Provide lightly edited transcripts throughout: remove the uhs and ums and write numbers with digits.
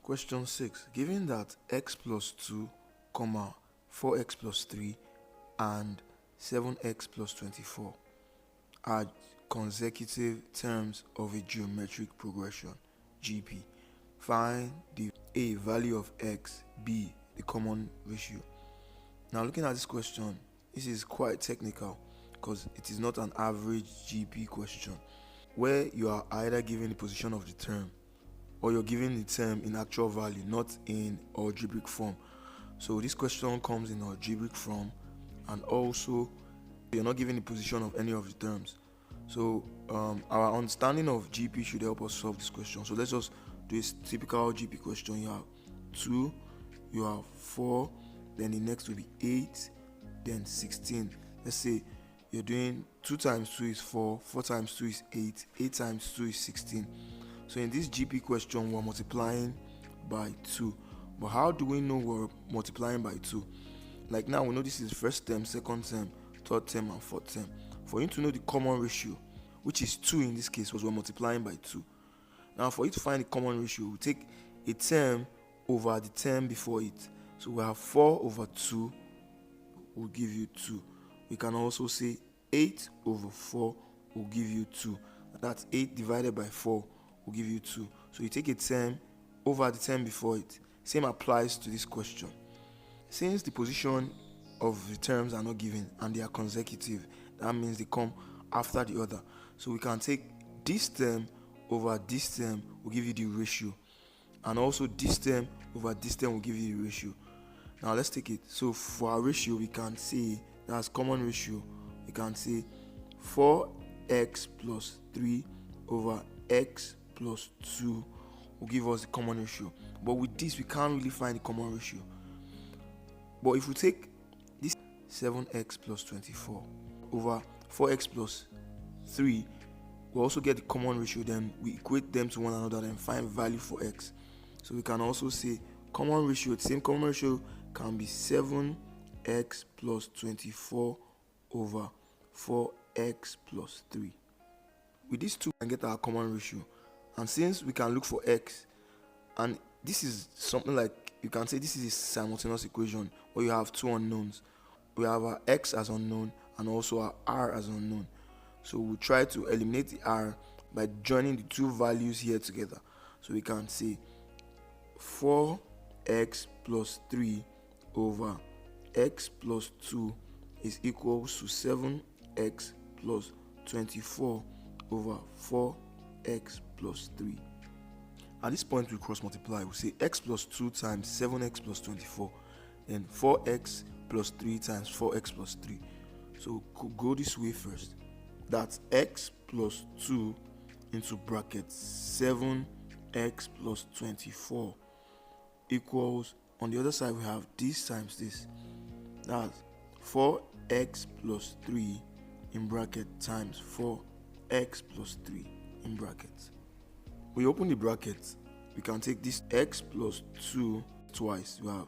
Question 6. Given that x plus 2, 4x plus 3 and 7x plus 24 are consecutive terms of a geometric progression, GP, find the A, value of x, B, the common ratio. Now looking at this question, this is quite technical because it is not an average GP question where you are either given the position of the term or you're given the term in actual value, not in algebraic form. So this question comes in algebraic form, and also you're not given the position of any of the terms. So our understanding of GP should help us solve this question. So let's just do a typical GP question. You have 2, you have 4, then the next will be 8, then 16. Let's say you're doing 2 times 2 is 4, 4 times 2 is 8, 8 times 2 is 16. So in this GP question, we're multiplying by 2. But how do we know we're multiplying by 2? Like now, we know this is first term, second term, third term, and fourth term. For you to know the common ratio, which is 2 in this case, because we're multiplying by 2. Now, for you to find the common ratio, we take a term over the term before it. So we have 4 over 2 will give you 2. We can also say 8 over 4 will give you 2. That's 8 divided by 4 will give you 2. So you take a term over the term before it. Same applies to this question. Since the position of the terms are not given and they are consecutive, that means they come after the other. So we can take this term over this term will give you the ratio, and also this term over this term will give you the ratio. Now let's take it. So for our ratio, we can say that's common ratio. We can say 4x plus 3 over x plus 2 will give us the common ratio. But with this, we can't really find the common ratio. But if we take this 7x plus 24 over 4x plus 3, we also get the common ratio. Then we equate them to one another and find value for x. So we can also say common ratio, the same common ratio can be 7x plus 24 over 4x plus 3. With these two, we can get our common ratio. And since we can look for x, and this is something like, you can say this is a simultaneous equation where you have two unknowns. We have our x as unknown and also our r as unknown. So we'll try to eliminate the r by joining the two values here together. So we can say 4x plus 3 over x plus 2 is equals to 7x plus 24 over 4x plus 3. At this point, we cross multiply. We say x plus 2 times 7x plus 24, then 4x plus 3 times 4x plus 3. So we'll go this way first. That's x plus 2 into bracket 7x plus 24 equals, on the other side we have this times this. That's 4x plus 3 in bracket times 4x plus 3 in brackets. We open the brackets, we can take this x plus 2 twice. We have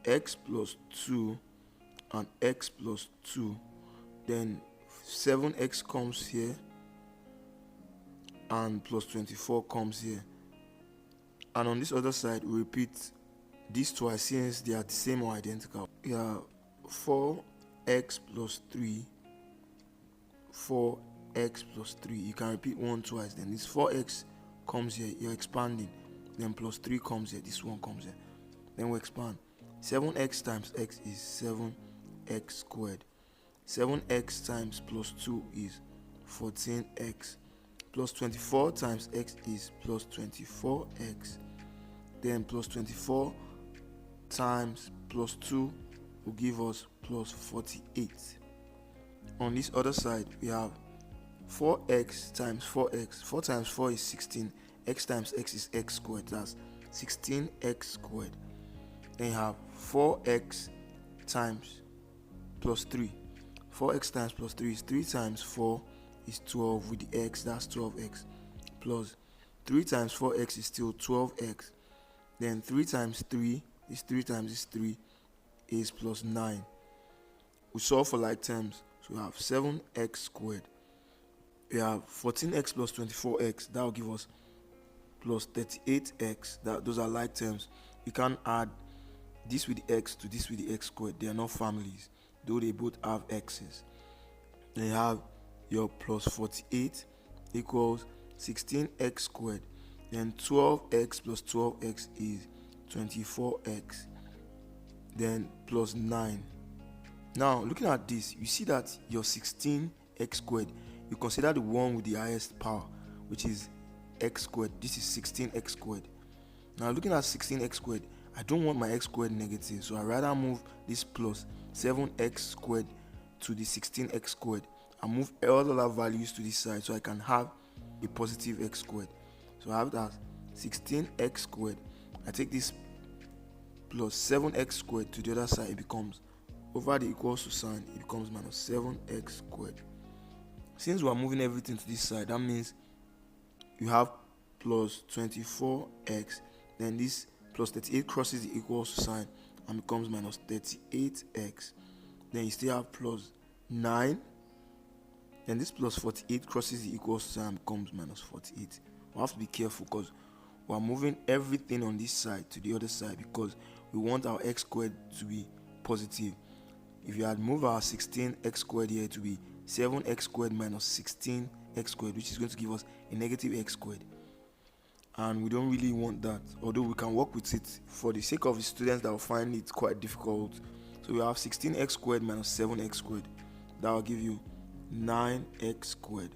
x plus 2 and x plus 2. Then 7x comes here and plus 24 comes here. And on this other side, we repeat these twice since they are the same or identical. We have 4x plus 3, 4x plus 3. You can repeat one twice. Then this 4x comes here, you're expanding. Then plus 3 comes here, this one comes here. Then we expand. 7x times x is 7x squared. 7x times plus 2 is 14x. Plus 24 times x is plus 24x. Then plus 24 times plus 2 will give us plus 48. On this other side, we have 4x times 4x. 4 times 4 is 16. X times x is x squared. That's 16x squared. Then you have 4x times plus 3. 4x times plus 3 is 3 times 4 is 12 with the x. That's 12x. Plus 3 times 4x is still 12x. Then 3 times 3 is 3 times is 3 is plus 9. We solve for like terms. So we have 7x squared. We have 14x plus 24x. That will give us plus 38x, those are like terms. You can't add this with the x to this with the x squared. They are not families, though they both have x's. Then you have your plus 48 equals 16x squared. Then 12x plus 12x is 24x. Then plus 9. Now looking at this, you see that your 16x squared, you consider the one with the highest power, which is x squared. This is 16x squared. Now looking at 16x squared, I don't want my x squared negative, so I rather move this plus 7x squared to the 16x squared and move all other values to this side so I can have a positive x squared. So I have that 16x squared. I take this plus 7x squared to the other side, it becomes, over the equals to sign, it becomes minus 7x squared. Since we are moving everything to this side, that means you have plus 24x, then this plus 38 crosses the equals to sign and becomes minus 38x. Then you still have plus 9, then this plus 48 crosses the equals to sign and becomes minus 48. We have to be careful because we are moving everything on this side to the other side because we want our x squared to be positive. If you had moved our 16x squared here to be 7x squared minus 16x squared, which is going to give us a negative x squared, and we don't really want that, although we can work with it for the sake of the students that will find it quite difficult. So we have 16x squared minus 7x squared, that will give you 9x squared.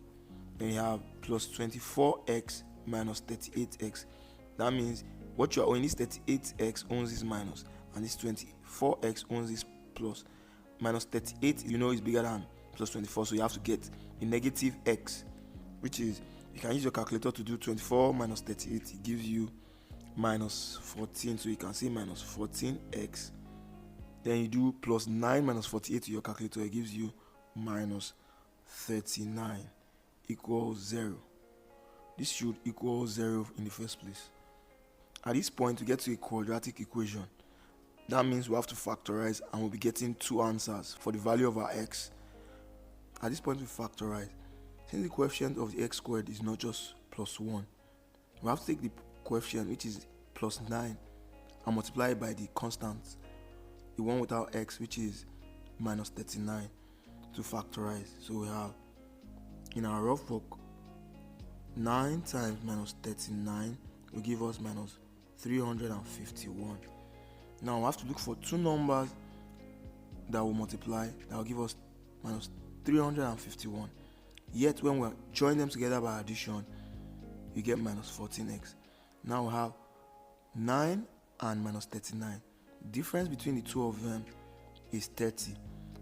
Then you have plus 24x minus 38x. That means what you are owing is 38x owns this minus, and this 24x owns this plus. Minus 38, you know, is bigger than plus 24, so you have to get a negative x, which is, you can use your calculator to do 24 minus 38, it gives you minus 14, so you can say minus 14x. Then you do plus 9 minus 48 to your calculator, it gives you minus 39 equals 0. This should equal 0 in the first place. At this point, to get to a quadratic equation, that means we have to factorize and we'll be getting two answers for the value of our x. At this point we factorize. Since the coefficient of the x squared is not just plus 1, we have to take the coefficient, which is plus 9, and multiply it by the constant, the one without x, which is minus 39, to factorize. So we have, in our rough work, 9 times minus 39 will give us minus 351. Now we have to look for two numbers that will multiply, that will give us minus 351. Yet when we join them together by addition, you get minus 14x. Now we have 9 and minus 39. The difference between the two of them is 30.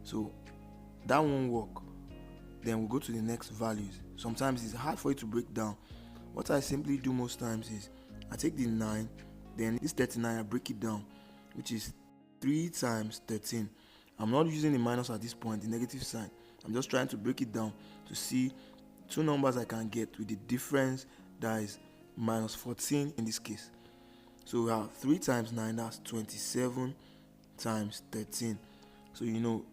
So that won't work. Then we'll go to the next values. Sometimes it's hard for you to break down. What I simply do most times is I take the 9, then this 39, I break it down, which is 3 times 13. I'm not using the minus at this point, the negative sign. I'm just trying to break it down to see two numbers I can get with the difference that is minus 14 in this case. So we have 3 times 9, that's 27 times 13. So you know,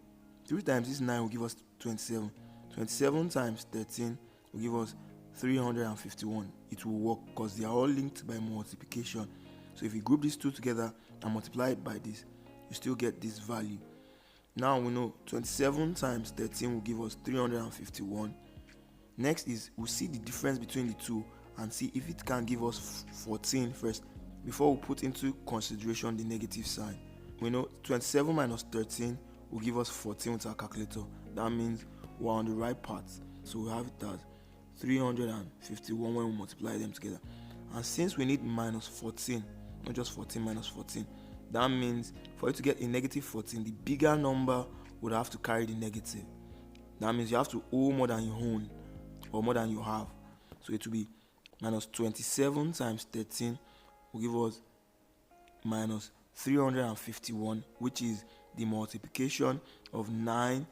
3 times this 9 will give us 27. 27 times 13 will give us 351. It will work because they are all linked by multiplication. So if you group these two together and multiply it by this, you still get this value. Now we know 27 times 13 will give us 351. Next is we'll see the difference between the two and see if it can give us 14 first before we put into consideration the negative sign. We know 27 minus 13 will give us 14 with our calculator. That means we're on the right path. So we have it as 351 when we multiply them together. And since we need minus 14, not just 14 minus 14, that means for you to get a negative 14, the bigger number would have to carry the negative. That means you have to owe more than you own or more than you have. So it will be minus 27 times 13 will give us minus 351, which is the multiplication of 9,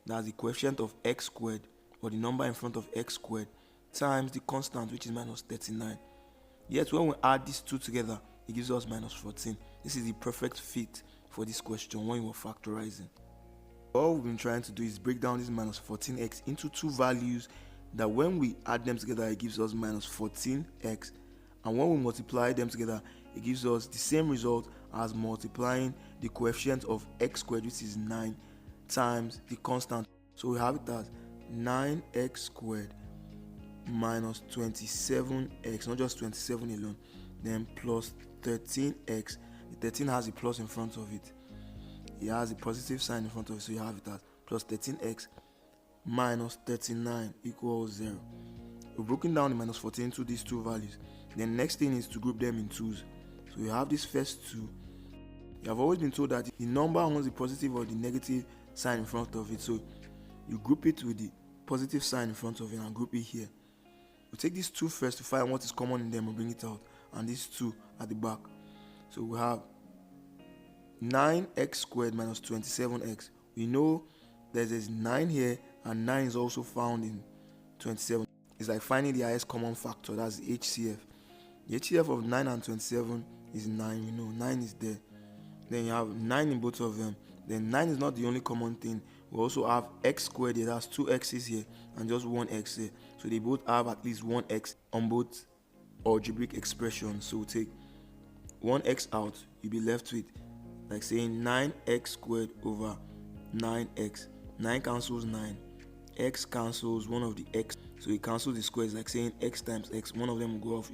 that's the coefficient of x squared, or the number in front of x squared, times the constant, which is minus 39. Yet when we add these two together, it gives us minus 14. This is the perfect fit for this question when you are factorizing. All we've been trying to do is break down this minus 14x into two values that when we add them together, it gives us minus 14x, And when we multiply them together, it gives us the same result as multiplying the coefficient of x squared, which is 9, times the constant. So we have it as 9x squared minus 27x, not just 27 alone, then plus 13x. The 13 has a plus in front of it. It has a positive sign in front of it, so you have it as plus 13x minus 39 equals 0. We've broken down the minus 14 into these two values. Then next thing is to group them in twos. So you have this first two. You have always been told that the number has the positive or the negative sign in front of it. So you group it with the positive sign in front of it and group it here. We take these two first to find what is common in them and bring it out. And these two at the back. So we have 9x squared minus 27x. We know there's 9 here and 9 is also found in 27. It's like finding the highest common factor, that's the HCF. The HCF of 9 and 27 is 9, we know 9 is there. Then you have 9 in both of them. Then 9 is not the only common thing. We also have x squared here, that's 2 x's here and just 1 x here. So they both have at least 1 x on both algebraic expressions. So take 1 x out, you'll be left with like saying 9x squared over 9x. 9 cancels 9. X cancels one of the x. So it cancels the squares, like saying x times x. One of them will go off.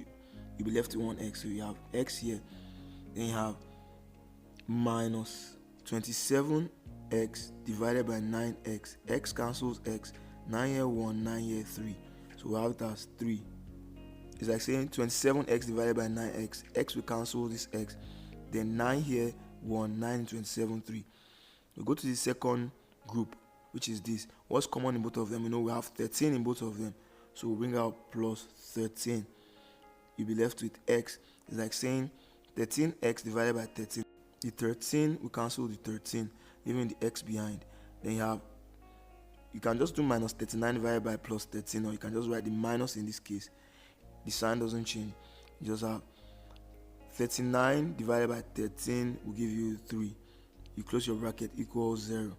You'll be left with 1x. So you have x here. Then you have minus 27x divided by 9x. X cancels x. 9 here 1, 9 here 3. So we have it as 3. It's like saying 27x divided by 9x. X will cancel this x. Then 9 here 1, 9, 27, 3. We go to the second group, which is this. What's common in both of them? We know we have 13 in both of them. So we'll bring out plus 13. You'll be left with x. It's like saying 13x divided by 13. The 13 will cancel the 13, leaving the x behind. Then you can just do minus 39 divided by plus 13, or you can just write the minus in this case. The sign doesn't change. You just have 39 divided by 13 will give you 3. You close your bracket equals 0.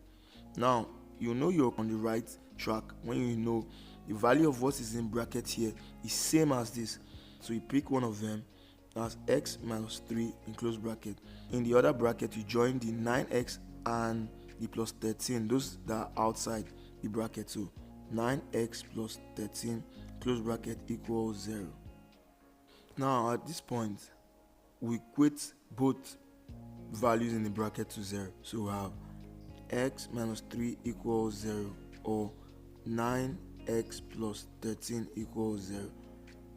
Now, you know you're on the right track when you know the value of what is in bracket here is same as this. So you pick one of them, that's x minus 3 in close bracket. In the other bracket, you join the 9x and the plus 13, those that are outside the bracket. So 9x plus 13 close bracket equals 0. Now at this point, we equate both values in the bracket to 0. So we have x minus 3 equals 0, or 9x plus 13 equals 0.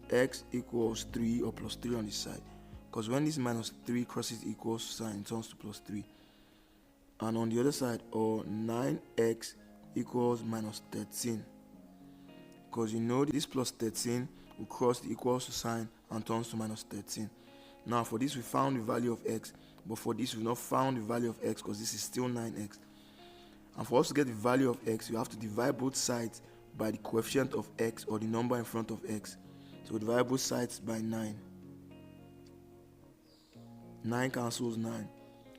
X equals 3 or plus 3 on this side, because when this minus 3 crosses equals sign, it turns to plus 3. And on the other side, or 9x equals minus 13, because you know this plus 13 will cross the equals to sign and turns to minus 13. Now for this we found the value of x, but for this we've not found the value of x because this is still 9x. And for us to get the value of x, you have to divide both sides by the coefficient of x, or the number in front of x. So we divide both sides by 9. 9 cancels 9.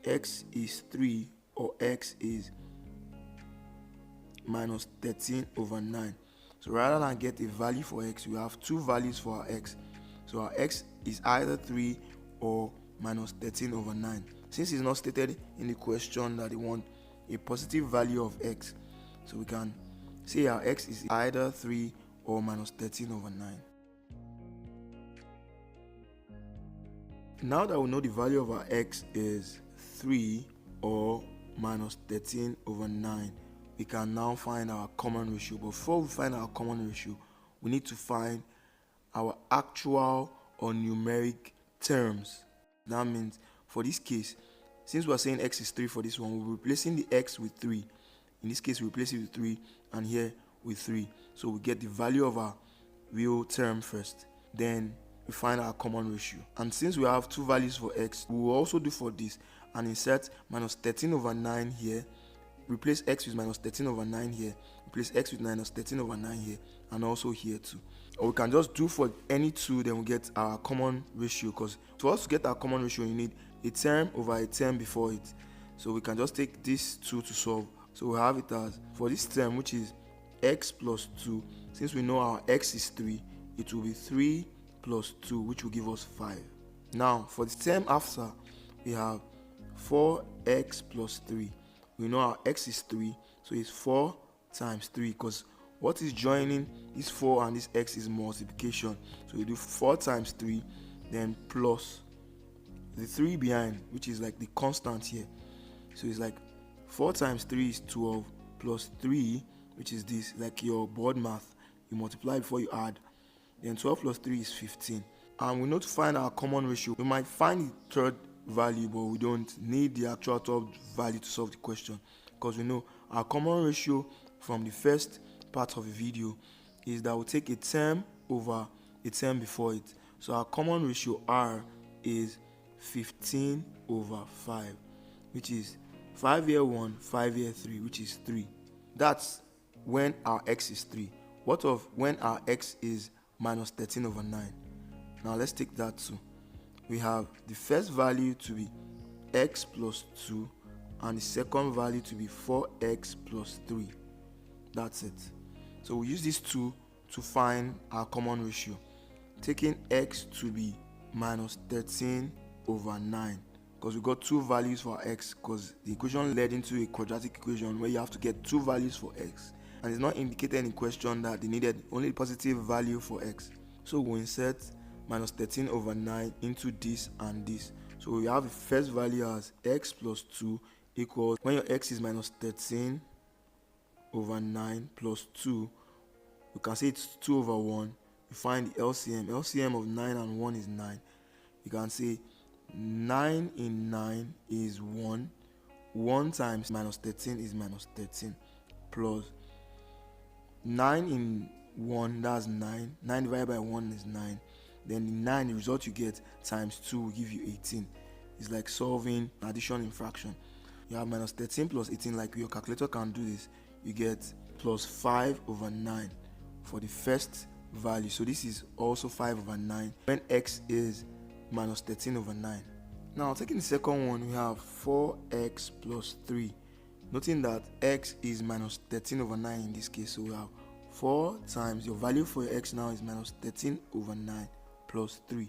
X is 3, or x is minus 13 over 9. So rather than get a value for x, we have two values for our x. So our x is either 3 or minus 13 over 9. Since it's not stated in the question that they want a positive value of x, so we can say our x is either 3 or minus 13 over 9. Now that we know the value of our x is 3 or minus 13 over 9, we can now find our common ratio. Before we find our common ratio, we need to find our actual or numeric terms. That means for this case, since we are saying x is 3 for this one, we're replacing the x with 3. In this case, we replace it with 3, and here with 3. So we get the value of our real term first. Then we find our common ratio. And since we have two values for x, we will also do for this and insert minus 13 over 9 here, replace x with minus 13 over 9 here, replace x with minus 13 over 9 here, and also here too. Or we can just do for any two, then we get our common ratio, because for us to get our common ratio, you need a term over a term before it. So we can just take this 2 to solve. So we have it as, for this term, which is x plus 2, since we know our x is 3, it will be 3 plus 2, which will give us 5. Now, for the term after, we have 4x plus 3. We know our x is 3, so it's 4 times 3, because what is joining this 4 and this x is multiplication. So we do 4 times 3, then plus the 3 behind, which is like the constant here. So it's like 4 times 3 is 12, plus 3, which is this, like your board math. You multiply before you add. Then 12 plus 3 is 15. And we know to find our common ratio. We might find the third value, but we don't need the actual third value to solve the question, because we know our common ratio from the first part of the video is that we take a term over a term before it. So our common ratio R is 15 over 5, which is 5 here 1, 5 here 3, which is 3. That's when our x is 3. What of when our x is minus 13 over 9? Now let's take that too. We have the first value to be x plus 2 and the second value to be 4x plus 3. That's it. So we use these two to find our common ratio, taking x to be minus 13 over 9, because we got two values for x, because the equation led into a quadratic equation where you have to get two values for x, and it's not indicated in question that they needed only positive value for x. So we insert minus 13 over 9 into this and this. So we have the first value as x plus 2 equals, when your x is minus 13 over 9 plus 2, you can say it's 2 over 1. You find the LCM. LCM of 9 and 1 is 9. You can say 9 in 9 is 1. 1 times minus 13 is minus 13, plus 9 in 1, that's 9. 9 divided by 1 is 9. Then the 9, the result you get, times 2 will give you 18. It's like solving addition in fraction. You have minus 13 plus 18, like your calculator can do this. You get plus 5 over 9 for the first value. So this is also 5 over 9 when x is minus 13 over 9. Now taking the second one, we have 4x plus 3. Noting that x is minus 13 over 9 in this case. So we have 4 times your value for your x now is minus 13 over 9 plus 3.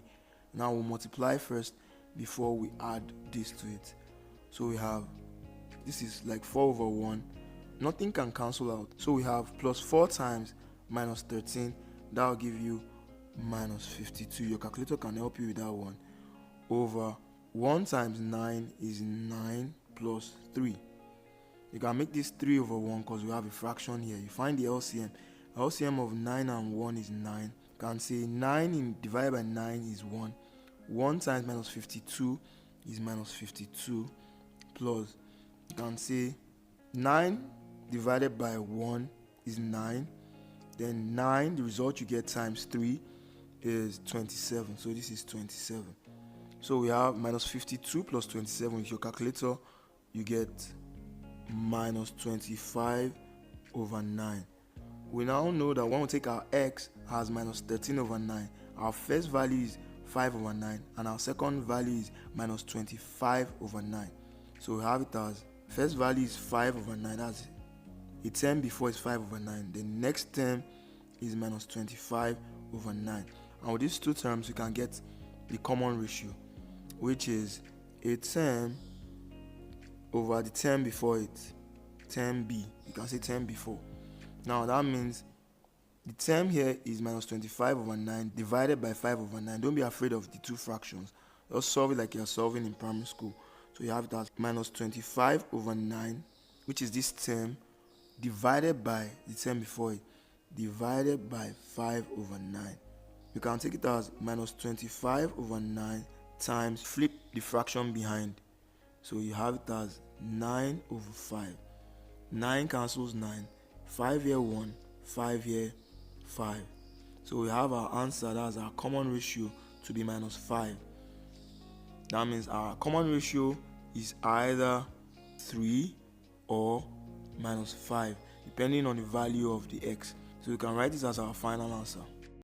Now we'll multiply first before we add this to it. So we have, this is like 4 over 1. Nothing can cancel out. So we have plus 4 times minus 13. That will give you minus 52. Your calculator can help you with that one. Over 1 times 9 is 9 plus 3. You can make this 3 over 1 because we have a fraction here. You find the LCM. LCM of 9 and 1 is 9. You can say 9 divided by 9 is 1. 1 times minus 52 is minus 52, plus you can say 9 divided by 1 is 9. Then 9, the result you get times 3 is 27. So this is 27. So we have minus 52 plus 27. With your calculator, you get minus 25 over 9. We now know that when we take our x as minus 13 over 9, our first value is 5 over 9, and our second value is minus 25 over 9. So we have it as first value is 5 over 9. That's a term before is 5 over 9. The next term is minus 25 over 9. And with these two terms, we can get the common ratio, which is a term over the term before it, term B. You can say term before. Now that means the term here is minus 25 over 9 divided by 5 over 9. Don't be afraid of the two fractions. Just solve it like you're solving in primary school. So you have it as minus 25 over 9, which is this term, divided by the term before it, divided by 5 over 9. You can take it as minus 25 over 9 times, flip the fraction behind. So you have it as 9 over 5. 9 cancels 9. 5 here 1, 5 here 5. So we have our answer, that's our common ratio, to be minus 5. That means our common ratio is either 3 or minus 5, depending on the value of the x. So we can write this as our final answer.